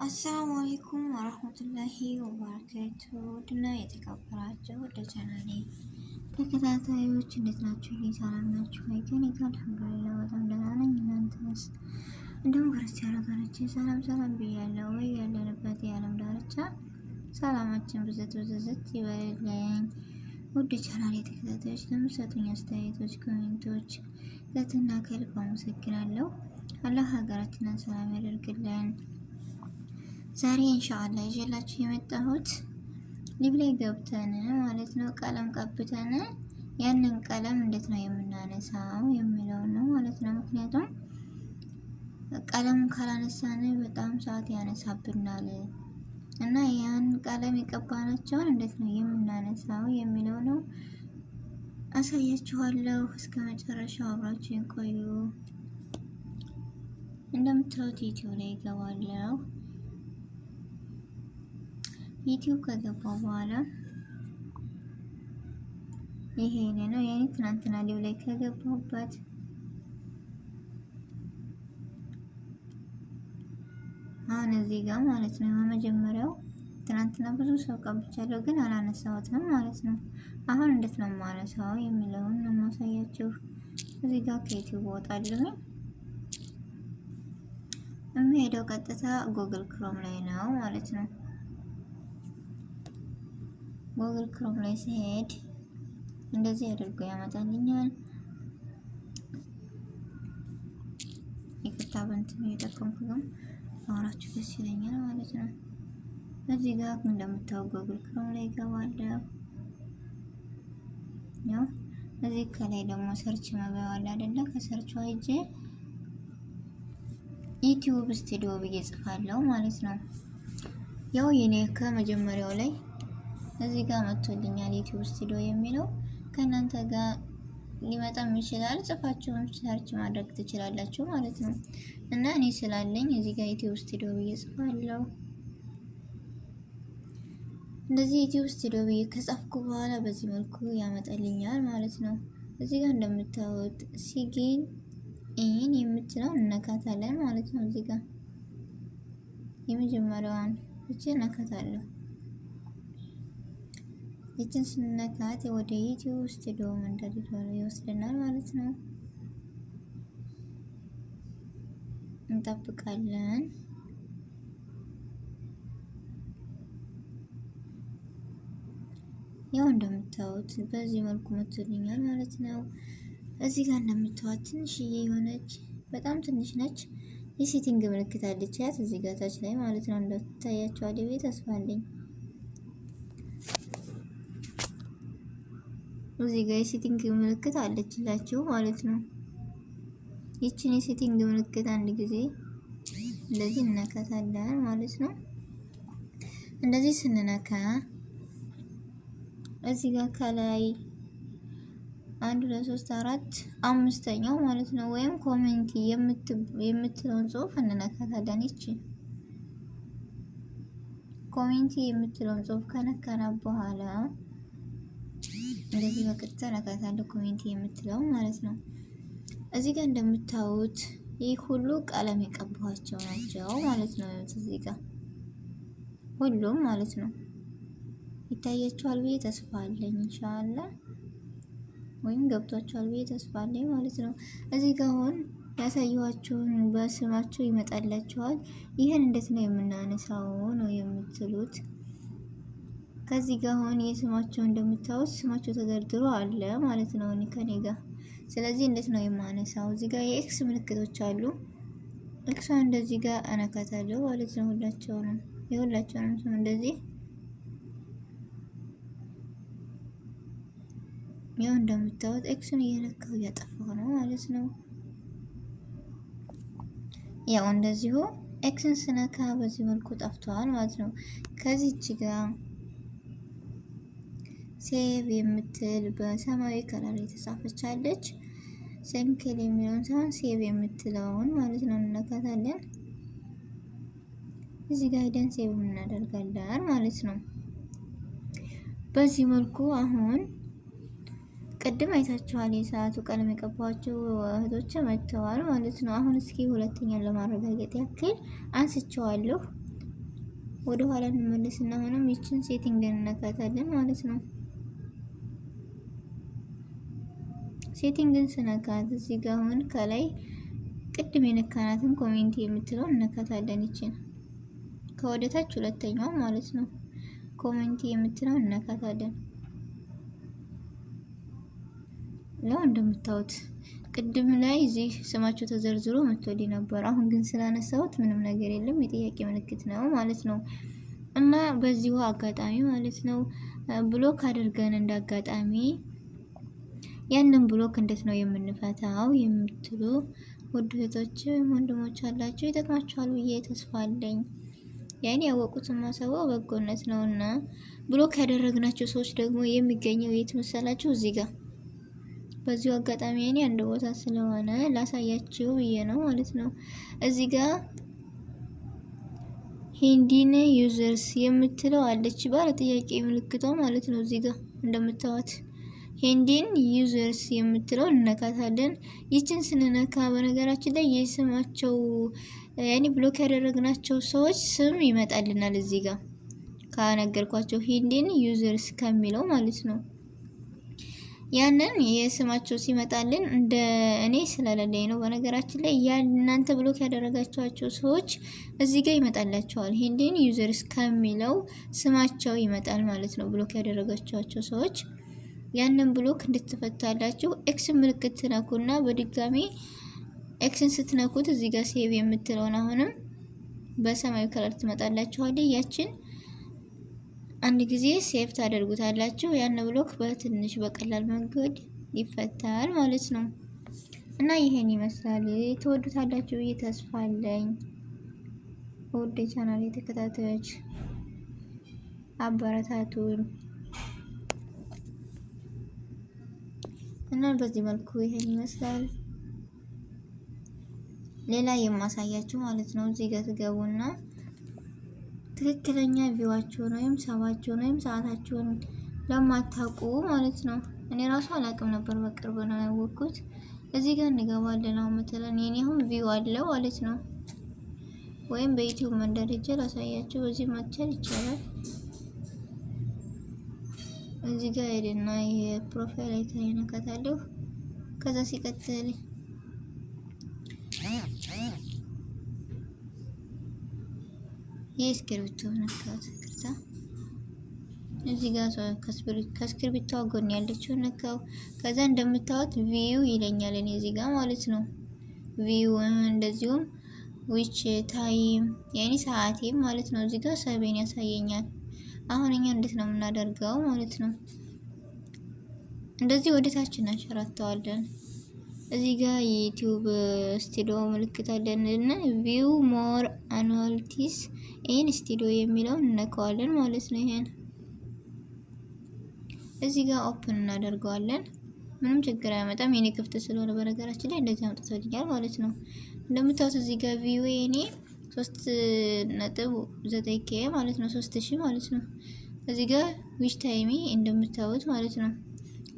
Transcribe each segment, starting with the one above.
አሰላሙ አለይኩም ወረህመቱላሂ ወበረካቱ። ድና የተከበራችሁ ወደ ቻናሌ ተከታታዮች እንዴት ናችሁ? ሰላም ናችሁ? ከኔ ጋር አልሐምዱሊላህ በጣም ደህና ነኝ። እናንተስ? እንዲሁም ክርስቲያን ወገኖቼ ሰላም ብያለሁ። ወይ ያለንበት የዓለም ዳርቻ ሰላማችን ብዝት ይበልልኝ። ውድ ቻናሌ ተከታታዮች ለምትሰጡኝ አስተያየቶች፣ ኮሜንቶች ለትና ከልብ አመሰግናለሁ። አላህ ሀገራችንን ሰላም ያደርግልን። ዛሬ ኢንሻአላህ ይዤላችሁ የመጣሁት ሊብ ላይ ገብተን ማለት ነው ቀለም ቀብተን ያንን ቀለም እንዴት ነው የምናነሳው የሚለው ነው ማለት ነው። ምክንያቱም ቀለም ካላነሳን በጣም ሰዓት ያነሳብናል እና ያን ቀለም የቀባናቸውን እንዴት ነው የምናነሳው የሚለው ነው አሳያችኋለሁ። እስከ መጨረሻው አብራችሁን ቆዩ። እንደምታዩት ዩቲዩብ ላይ ገባለሁ። ዩቲዩብ ከገባው በኋላ ይሄ ነው ያኔ ትናንትና ሊብ ላይ ከገባሁበት አሁን እዚህ ጋር ማለት ነው በመጀመሪያው ትናንትና ብዙ ሰው ቀብቻለሁ ግን አላነሳሁትም ማለት ነው። አሁን እንዴት ነው የማነሳው የሚለውን ነው ማሳያችሁ። እዚህ ጋር ከዩቲዩብ ወጣለሁ። የምሄደው ቀጥታ ጉግል ክሮም ላይ ነው ማለት ነው። ጉግል ክሮም ላይ ሲሄድ እንደዚህ አድርጎ ያመጣልኛል። ይቅርታ በእንትን እየጠቀምኩ ግን አወራችሁ ደስ ይለኛል ማለት ነው። እዚህ ጋር እንደምታው ጉግል ክሮም ላይ ይገባለሁ። ያው እዚህ ከላይ ደግሞ ሰርች መግቢያ አለ አይደለ? ከሰርቹ ሄጄ ዩቲዩብ ስቱዲዮ ብዬ ጽፋለሁ ማለት ነው። ያው የኔ ከመጀመሪያው ላይ እዚህ ጋር መጥቶልኛል ዩቲዩብ ስቱዲዮ የሚለው ከእናንተ ጋር ሊመጣም ይችላል። ጽፋችሁም ሰርች ማድረግ ትችላላችሁ ማለት ነው። እና እኔ ስላለኝ እዚህ ጋር ዩቲዩብ ስቱዲዮ ብዬ ጽፋለሁ። እንደዚህ ዩቲዩብ ስቱዲዮ ብዬ ከጻፍኩ በኋላ በዚህ መልኩ ያመጣልኛል ማለት ነው። እዚህ ጋር እንደምታዩት ሲጊን ኢን የምትለው እነካታለን ማለት ነው። እዚህ ጋር የመጀመሪያዋን እቺ እነካታለሁ። እቺን ስንነካት ወደ ዩቲዩብ ስቱዲዮ መንደር ይወስደናል ማለት ነው። እንጠብቃለን። ያው እንደምታዩት በዚህ መልኩ መጥቶልኛል ማለት ነው። እዚህ ጋር እንደምታዩት ትንሽዬ የሆነች በጣም ትንሽ ነች የሴቲንግ ምልክት አለቻት እዚህ ጋር ታች ላይ ማለት ነው። እንደታያችኋል ብዬ ተስፋ አለኝ። እዚህ ጋር የሴቲንግ ምልክት አለችላችሁ ማለት ነው። ይቺን የሴቲንግ ምልክት አንድ ጊዜ እንደዚህ እንነካታለን ማለት ነው። እንደዚህ ስንነካ እዚህ ጋር ከላይ 1 2 3 4 አምስተኛው ማለት ነው ወይም ኮሜንት የምትለውን ጽሁፍ እንነካታለን። ይቺ ኮሜንት የምትለውን ጽሁፍ ከነካና በኋላ እንደዚህ በቀጥታ ነካታለሁ። ኮሜንት የምትለው ማለት ነው። እዚህ ጋር እንደምታዩት ይህ ሁሉ ቀለም የቀባኋቸው ናቸው ማለት ነው። እዚህ ጋር ሁሉም ማለት ነው ይታያችኋል ብዬ ተስፋ አለኝ ኢንሻአላህ፣ ወይም ገብቷችኋል ብዬ ተስፋ አለኝ ማለት ነው። እዚህ ጋር አሁን ያሳየኋችሁን በስማቸው ይመጣላችኋል። ይሄን እንዴት ነው የምናነሳው ነው የምትሉት። ከዚህ ጋር አሁን የስማቸው እንደምታዩት ስማቸው ተደርድሮ አለ ማለት ነው ከኔ ጋር። ስለዚህ እንዴት ነው የማነሳው? እዚህ ጋር የኤክስ ምልክቶች አሉ። ኤክሷን እንደዚህ ጋር አነካታለሁ ማለት ነው። የሁላቸውንም ስም እንደዚህ ያው እንደምታዩት ኤክስን እየነካው እያጠፋሁ ነው ማለት ነው። ያው እንደዚሁ ኤክስን ስነካ በዚህ መልኩ ጠፍቷል ማለት ነው። ከዚህች ጋር ሴቭ የምትል በሰማያዊ ከለር የተጻፈች አለች። ሰንክል የሚለውን ሳይሆን ሴቭ የምትለውን ማለት ነው እንነካታለን። እዚህ ጋር ሄደን ሴቭ እናደርጋለን ማለት ነው። በዚህ መልኩ አሁን ቅድም አይታችኋል የሰዓቱ ቀለም የቀባቸው እህቶች መጥተዋል ማለት ነው። አሁን እስኪ ሁለተኛ ለማረጋገጥ ያክል አንስቼዋለሁ። ወደ ኋላ እንመለስና አሁንም ይችን ሴቲንግ እንነካታለን ማለት ነው። ሴቲንግን ስነካት እዚህ ጋር አሁን ከላይ ቅድም የነካናትን ኮሜንት የምትለው እንነካታለን። ይችን ከወደታች ሁለተኛው ማለት ነው ኮሜንት የምትለው እንነካታለን። ያው እንደምታዩት ቅድም ላይ እዚህ ስማቸው ተዘርዝሮ መጥቶልኝ ነበር። አሁን ግን ስላነሳሁት ምንም ነገር የለም፣ የጥያቄ ምልክት ነው ማለት ነው። እና በዚሁ አጋጣሚ ማለት ነው ብሎክ አድርገን እንዳጋጣሚ ያንን ብሎክ እንዴት ነው የምንፈታው የምትሉ ውድ እህቶች ወንድሞች አላችሁ፣ ይጠቅማችኋል ብዬ ተስፋ አለኝ። ያኔ ያወቁትን ማሳወቅ በጎነት ነውና ብሎክ ያደረግናቸው ሰዎች ደግሞ የሚገኘው የት መሰላችሁ? እዚህ ጋር በዚሁ አጋጣሚ እኔ አንድ ቦታ ስለሆነ ላሳያችሁ ብዬ ነው ማለት ነው። እዚህ ጋር ሂንዲን ዩዘርስ የምትለው አለች ባለ ጥያቄ ምልክቷ ማለት ነው። እዚህ ጋር እንደምታዩት ሂንዲን ዩዘርስ የምትለው እንነካታለን። ይችን ስንነካ በነገራችን ላይ የስማቸው ያኔ ብሎክ ያደረግናቸው ሰዎች ስም ይመጣልናል። እዚህ ጋር ካነገርኳቸው ሂንዲን ዩዘርስ ከሚለው ማለት ነው። ያንን የስማቸው ሲመጣልን እንደ እኔ ስለሌለኝ ነው። በነገራችን ላይ እናንተ ብሎክ ያደረጋቸዋቸው ሰዎች እዚህ ጋር ይመጣላቸዋል። ሂንዲን ዩዘርስ ከሚለው ስማቸው ይመጣል ማለት ነው። ብሎክ ያደረጋቸዋቸው ሰዎች ያንን ብሎክ እንድትፈታላችሁ ኤክስ ምልክት ትነኩና በድጋሚ ኤክስን ስትነኩት እዚህ ጋር ሴቭ የምትለውን አሁንም በሰማያዊ ከለር ትመጣላችኋለች። ያችን አንድ ጊዜ ሴቭ ታደርጉታላችሁ። ያን ብሎክ በትንሽ በቀላል መንገድ ይፈታል ማለት ነው። እና ይሄን ይመስላል። ተወዱታላችሁ ብዬ ተስፋ አለኝ። ውድ ቻናል የተከታታዮች አበረታቱን እና በዚህ መልኩ ይሄን ይመስላል። ሌላ የማሳያችሁ ማለት ነው እዚህ ጋር ትገቡና ትክክለኛ ቪዋችሁን ወይም ሰባችሁን ወይም ሰዓታችሁን ለማታውቁ ማለት ነው። እኔ ራሱ አላውቅም ነበር፣ በቅርብ ነው ያወቅኩት። እዚህ ጋር እንገባለን። አሁን መተለን የኔ አሁን ቪው አለው ማለት ነው። ወይም በዩቲዩብ መንደረጃ ላሳያችሁ፣ በዚህ መቻል ይቻላል። እዚህ ጋር ሄድና የፕሮፋይል አይተን ነካታለሁ። ከዛ ሲቀጥል የእስክሪብቶ ነካት ከዛ እዚህ ጋር ከእስክሪብቶ ጎን ያለችው ነካው። ከዛ እንደምታዩት ቪው ይለኛል እኔ እዚህ ጋር ማለት ነው። ቪው እንደዚሁም ዊች ታይም ያኔ ሰዓቴም ማለት ነው። እዚህ ጋር ሰቤን ያሳየኛል። አሁን እኛ እንዴት ነው የምናደርገው ማለት ነው? እንደዚህ ወደ ታች እናንሸራተዋለን። እዚህ ጋር የዩቲዩብ ስቱዲዮ ምልክት አለን እና ቪው ሞር አናሊቲክስ ኢን ስቱዲዮ የሚለውን እንነካዋለን ማለት ነው። ይሄን እዚህ ጋር ኦፕን እናደርገዋለን። ምንም ችግር አያመጣም። የኔ ክፍት ስለሆነ በነገራችን ላይ እንደዚህ አምጥቶልኛል ማለት ነው። እንደምታዩት እዚህ ጋር ቪው የኔ 3.9K ማለት ነው፣ 3000 ማለት ነው። እዚህ ጋር ዊች ታይሚ እንደምታዩት ማለት ነው።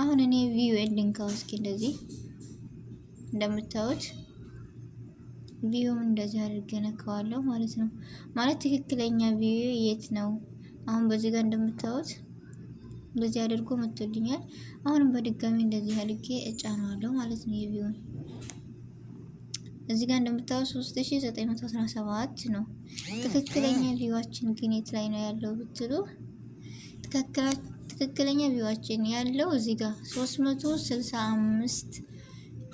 አሁን እኔ ቪው ልንካው እስኪ እንደዚህ እንደምታዩት ቪው እንደዚህ አድርገን ነካዋለሁ ማለት ነው። ማለት ትክክለኛ ቪው የት ነው? አሁን በዚህ ጋር እንደምታዩት እንደዚህ አድርጎ መጥቶልኛል። አሁንም በድጋሚ እንደዚህ አድርጌ እጫነዋለሁ ማለት ነው። የቪውን እዚህ ጋር እንደምታዩት 3917 ነው። ትክክለኛ ቪዋችን ግን የት ላይ ነው ያለው ብትሉ ትክክለኛ ቪዋችን ያለው እዚህ ጋር 365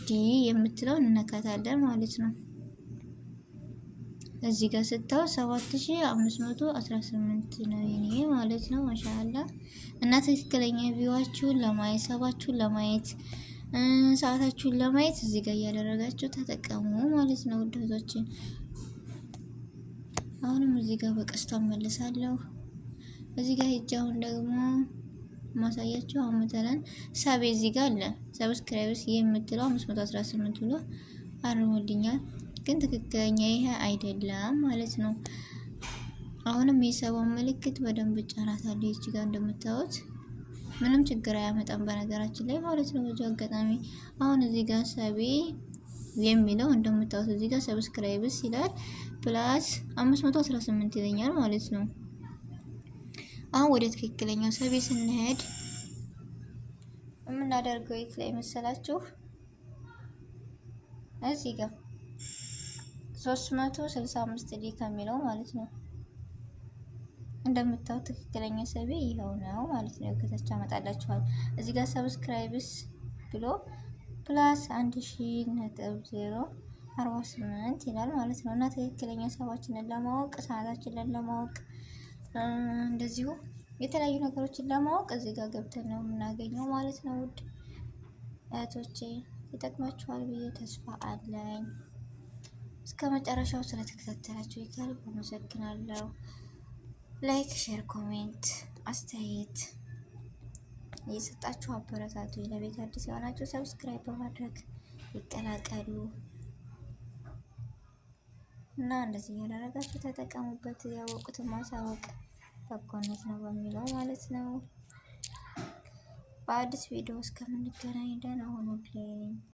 ዲ የምትለው እንነካታለን ማለት ነው። እዚህ ጋር ስታው 7518 ነው የኔ ማለት ነው። ማሻአላ እና ትክክለኛ ቪዋችሁን ለማየት ሰባችሁን ለማየት ሰዓታችሁን ለማየት እዚህ ጋር እያደረጋችሁ ተጠቀሙ ማለት ነው ውድ እህቶቼ። አሁንም እዚህ ጋር በቀስታ መልሳለሁ። እዚህ ጋር ሂጅ አሁን ደግሞ ማሳያችሁ አሁን መተለን ሳቤ እዚህ ጋር አለ ሰብስክራይብስ የምትለው 518 ብሎ አርሞልኛል። ግን ትክክለኛ ይሄ አይደለም ማለት ነው። አሁንም የሰባው ምልክት በደንብ ጫናታለሁ። እዚህ ጋር እንደምታዩት ምንም ችግር አያመጣም በነገራችን ላይ ማለት ነው። በዚህ አጋጣሚ አሁን እዚህ ጋር ሳቤ የሚለው እንደምታዩት እዚህ ጋር ሰብስክራይብስ ይላል። ፕላስ 518 ይለኛል ማለት ነው። አሁን ወደ ትክክለኛው ሰቤ ስንሄድ የምናደርገው የት ላይ መሰላችሁ? እዚህ ጋር 365 ዲ ከሚለው ማለት ነው። እንደምታዩት ትክክለኛ ሰቤ ይኸው ነው ማለት ነው። ከታች አመጣላችኋል። እዚህ ጋር ሰብስክራይብስ ብሎ ፕላስ 1000.048 ይላል ማለት ነው። እና ትክክለኛ ሰባችንን ለማወቅ ሰዓታችንን ለማወቅ እንደዚሁ የተለያዩ ነገሮችን ለማወቅ እዚህ ጋር ገብተን ነው የምናገኘው ማለት ነው። ውድ እህቶቼ ይጠቅማችኋል ብዬ ተስፋ አለኝ። እስከ መጨረሻው ስለተከታተላችሁ ከልብ አመሰግናለሁ። ላይክ፣ ሼር፣ ኮሜንት አስተያየት እየሰጣችሁ አበረታቱ። ለቤት አዲስ የሆናችሁ ሰብስክራይብ በማድረግ ይቀላቀሉ እና እንደዚህ እያደረጋችሁ ተጠቀሙበት። ያወቁትን ማሳወቅ በጎነት ነው በሚለው ማለት ነው። በአዲስ ቪዲዮ እስከምንገናኝ ደህና ሁኑልኝ።